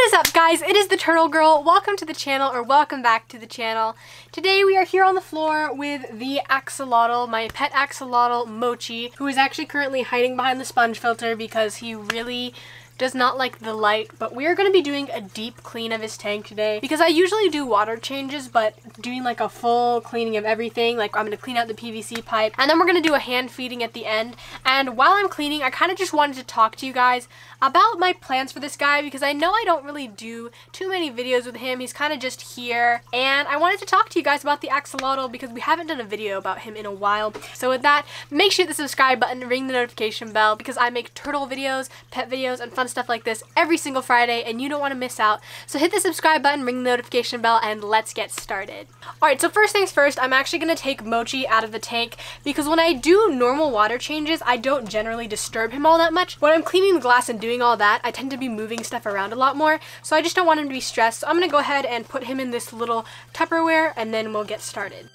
What is up, guys? It is the Turtle Girl. Welcome to the channel, or welcome back to the channel. Today we are here on the floor with the axolotl, my pet axolotl, Mochi, who is actually currently hiding behind the sponge filter because he really does not like the light. But we are going to be doing a deep clean of his tank today because I usually do water changes, but doing like a full cleaning of everything, like I'm going to clean out the PVC pipe and then we're going to do a hand feeding at the end. And while I'm cleaning, I kind of just wanted to talk to you guys about my plans for this guy because I know I don't really do too many videos with him. He's kind of just here, and I wanted to talk to you guys about the axolotl because we haven't done a video about him in a while. So with that, make sure you hit the subscribe button, ring the notification bell, because I make turtle videos, pet videos, and fun stuff like this every single Friday, and you don't want to miss out. So hit the subscribe button, ring the notification bell, and let's get started. Alright, so first things first, I'm actually going to take Mochi out of the tank because when I do normal water changes, I don't generally disturb him all that much. When I'm cleaning the glass and doing all that, I tend to be moving stuff around a lot more, so I just don't want him to be stressed. So I'm going to go ahead and put him in this little Tupperware, and then we'll get started.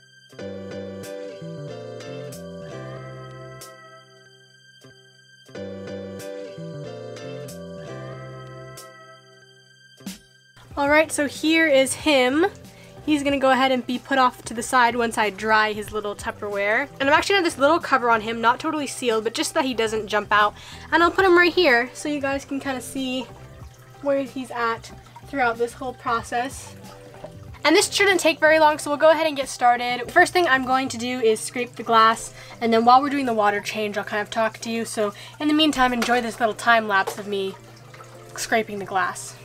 Alright, so here is him. He's gonna go ahead and be put off to the side once I dry his little Tupperware. And I'm actually gonna have this little cover on him, not totally sealed, but just so that he doesn't jump out. And I'll put him right here so you guys can kind of see where he's at throughout this whole process. And this shouldn't take very long, so we'll go ahead and get started. First thing I'm going to do is scrape the glass, and then while we're doing the water change, I'll kind of talk to you. So in the meantime, enjoy this little time lapse of me scraping the glass.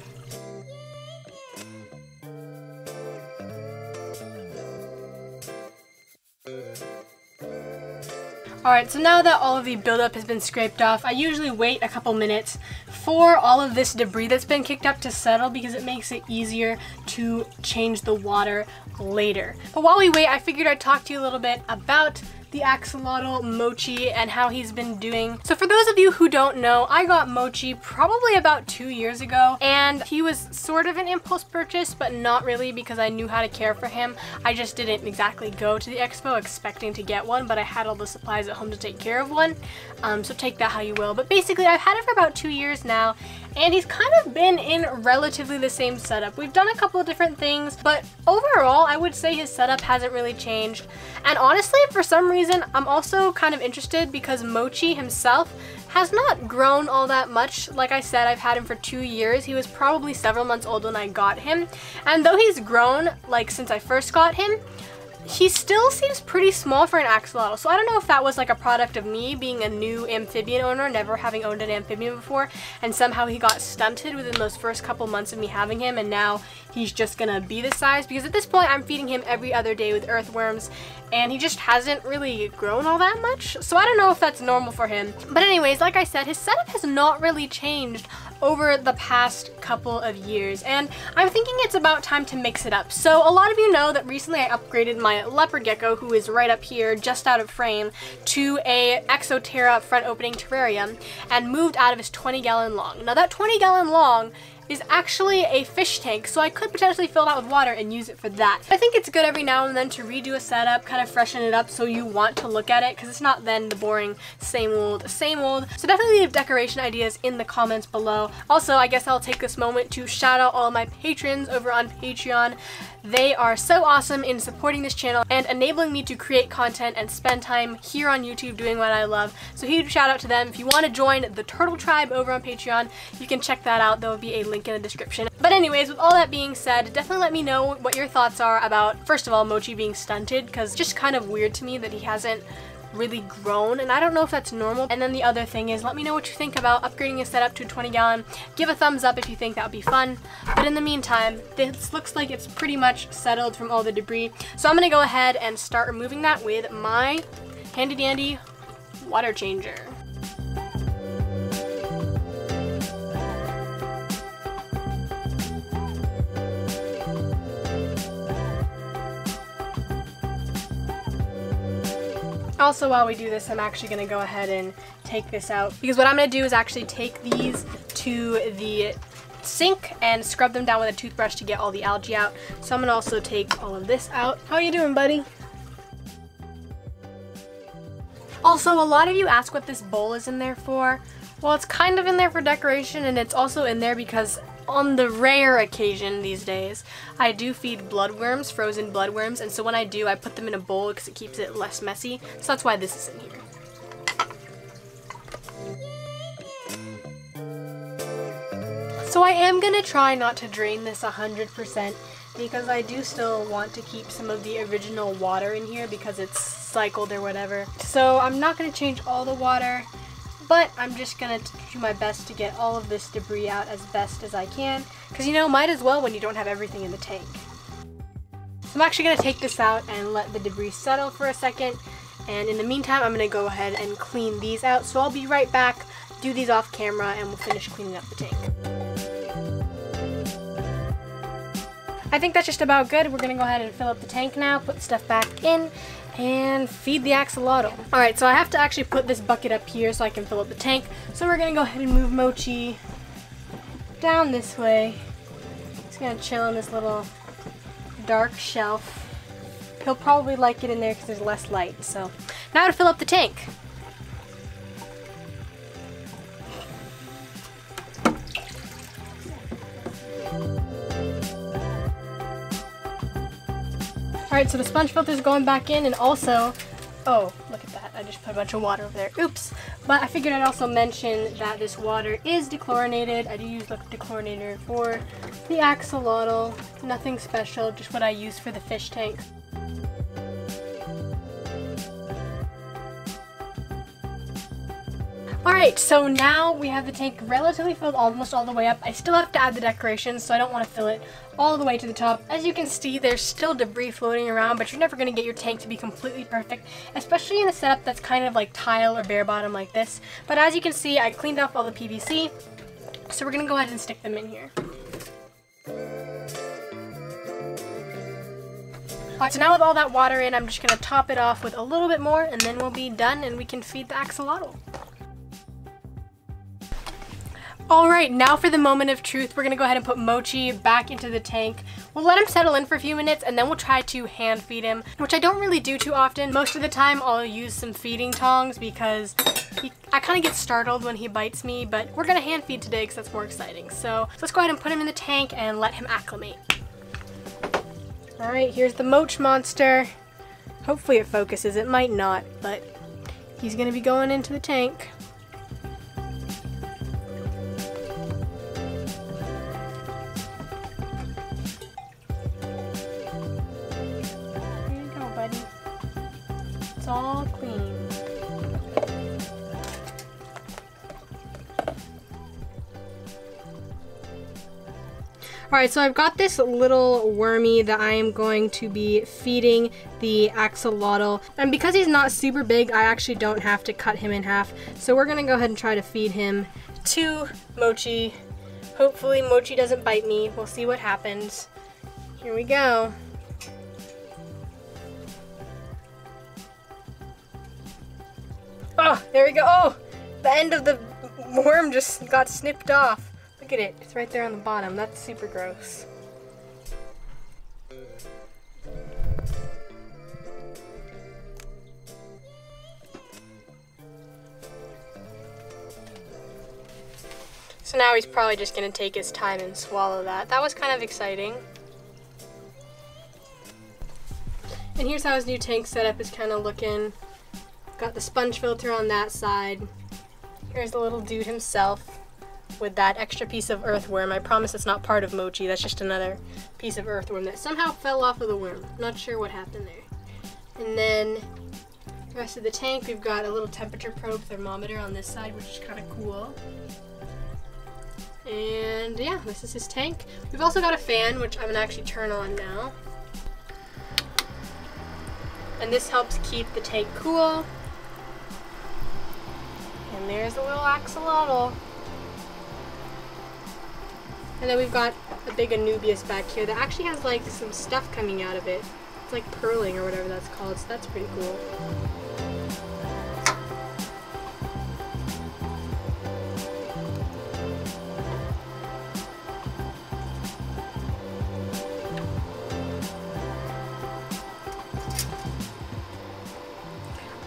Alright, so now that all of the buildup has been scraped off, I usually wait a couple minutes for all of this debris that's been kicked up to settle because it makes it easier to change the water later. But while we wait, I figured I'd talk to you a little bit about the axolotl Mochi and how he's been doing. So for those of you who don't know, I got Mochi probably about 2 years ago, and he was sort of an impulse purchase, but not really because I knew how to care for him. I just didn't exactly go to the expo expecting to get one, but I had all the supplies at home to take care of one. So take that how you will. But basically, I've had it for about 2 years now, and he's kind of been in relatively the same setup. We've done a couple of different things, but overall, I would say his setup hasn't really changed. And honestly, for some reason, I'm also kind of interested because Mochi himself has not grown all that much. Like I said, I've had him for 2 years. He was probably several months old when I got him. And though he's grown, like since I first got him, he still seems pretty small for an axolotl. So I don't know if that was like a product of me being a new amphibian owner, never having owned an amphibian before, and somehow he got stunted within those first couple months of me having him, and now he's just gonna be this size because at this point I'm feeding him every other day with earthworms, and he just hasn't really grown all that much. So I don't know if that's normal for him. But anyways, like I said, his setup has not really changed over the past couple of years, and I'm thinking it's about time to mix it up. So a lot of you know that recently I upgraded my leopard gecko, who is right up here just out of frame, to a Exoterra front opening terrarium and moved out of his 20-gallon long. Now that 20-gallon long is actually a fish tank, so I could potentially fill it out with water and use it for that. I think it's good every now and then to redo a setup, kind of freshen it up so you want to look at it, because it's not then the boring same old, same old. So definitely leave decoration ideas in the comments below. Also, I guess I'll take this moment to shout out all of my patrons over on Patreon. They are so awesome in supporting this channel and enabling me to create content and spend time here on YouTube doing what I love. So huge shout out to them. If you want to join the Turtle Tribe over on Patreon, you can check that out. There will be a link in the description. But anyways, with all that being said, definitely let me know what your thoughts are about, first of all, Mochi being stunted, because it's just kind of weird to me that he hasn't really grown, and I don't know if that's normal. And then the other thing is, let me know what you think about upgrading his setup to a 20-gallon. Give a thumbs up if you think that would be fun. But in the meantime, this looks like it's pretty much settled from all the debris. So I'm gonna go ahead and start removing that with my handy dandy water changer. Also, while we do this, I'm actually going to go ahead and take this out, because what I'm going to do is actually take these to the sink and scrub them down with a toothbrush to get all the algae out. So I'm going to also take all of this out. How are you doing, buddy? Also, a lot of you ask what this bowl is in there for. Well, it's kind of in there for decoration, and it's also in there because on the rare occasion these days, I do feed bloodworms, frozen bloodworms, and so when I do, I put them in a bowl because it keeps it less messy. So that's why this is in here. So I am gonna try not to drain this 100% because I do still want to keep some of the original water in here because it's cycled or whatever. So I'm not gonna change all the water, but I'm just gonna do my best to get all of this debris out as best as I can, because you know, might as well when you don't have everything in the tank. So I'm actually gonna take this out and let the debris settle for a second, and in the meantime I'm gonna go ahead and clean these out. So I'll be right back, do these off camera, and we'll finish cleaning up the tank. I think that's just about good. We're gonna go ahead and fill up the tank now, put the stuff back in, and feed the axolotl. Alright, so I have to actually put this bucket up here so I can fill up the tank. So we're gonna go ahead and move Mochi down this way. He's gonna chill on this little dark shelf. He'll probably like it in there because there's less light. So now to fill up the tank. Alright, so the sponge filter is going back in, and also, oh, look at that, I just put a bunch of water over there, oops. But I figured I'd also mention that this water is dechlorinated. I do use the dechlorinator for the axolotl, nothing special, just what I use for the fish tank. Alright, so now we have the tank relatively filled almost all the way up. I still have to add the decorations, so I don't want to fill it all the way to the top. As you can see, there's still debris floating around, but you're never going to get your tank to be completely perfect, especially in a setup that's kind of like tile or bare bottom like this. But as you can see, I cleaned off all the PVC, so we're going to go ahead and stick them in here. Alright, so now with all that water in, I'm just going to top it off with a little bit more, and then we'll be done and we can feed the axolotl. Alright, now for the moment of truth. We're going to go ahead and put Mochi back into the tank. We'll let him settle in for a few minutes and then we'll try to hand feed him, which I don't really do too often. Most of the time I'll use some feeding tongs because I kind of get startled when he bites me, but we're going to hand feed today because that's more exciting. So let's go ahead and put him in the tank and let him acclimate. Alright, here's the Moch monster. Hopefully it focuses. It might not, but he's going to be going into the tank. It's all clean. Alright, so I've got this little wormy that I am going to be feeding the axolotl. And because he's not super big, I actually don't have to cut him in half. So we're going to go ahead and try to feed him to Mochi. Hopefully Mochi doesn't bite me. We'll see what happens. Here we go. Oh, there we go. Oh, the end of the worm just got snipped off. Look at it. It's right there on the bottom. That's super gross. So now he's probably just going to take his time and swallow that. That was kind of exciting. And here's how his new tank setup is kind of looking. Got the sponge filter on that side. Here's the little dude himself with that extra piece of earthworm. I promise it's not part of Mochi. That's just another piece of earthworm that somehow fell off of the worm. Not sure what happened there. And then the rest of the tank, we've got a little temperature probe thermometer on this side, which is kind of cool. And yeah, this is his tank. We've also got a fan, which I'm gonna actually turn on now. And this helps keep the tank cool. And there's the little axolotl. And then we've got a big Anubias back here that actually has like some stuff coming out of it. It's like purling or whatever that's called, so that's pretty cool.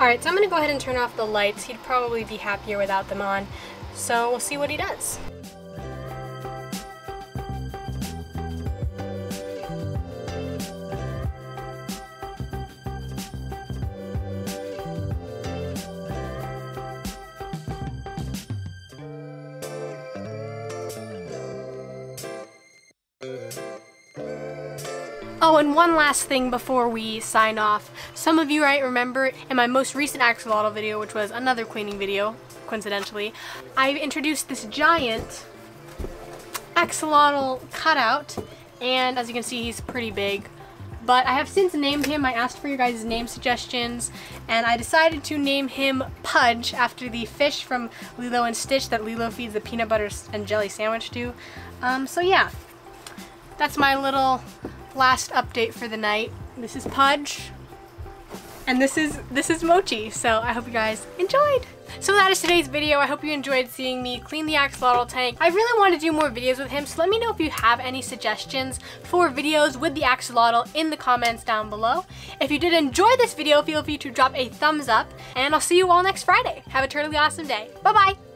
Alright, so I'm going to go ahead and turn off the lights. He'd probably be happier without them on, so we'll see what he does. Oh, and one last thing before we sign off. Some of you might remember in my most recent axolotl video, which was another cleaning video, coincidentally, I introduced this giant axolotl cutout, and as you can see, he's pretty big. But I have since named him. I asked for your guys' name suggestions, and I decided to name him Pudge after the fish from Lilo and Stitch that Lilo feeds the peanut butter and jelly sandwich to. So yeah, that's my little last update for the night. This is Pudge, and this is Mochi. So I hope you guys enjoyed. So that is today's video. I hope you enjoyed seeing me clean the axolotl tank. I really want to do more videos with him, so let me know if you have any suggestions for videos with the axolotl in the comments down below. If you did enjoy this video, feel free to drop a thumbs up, and I'll see you all next Friday. Have a totally awesome day. Bye bye.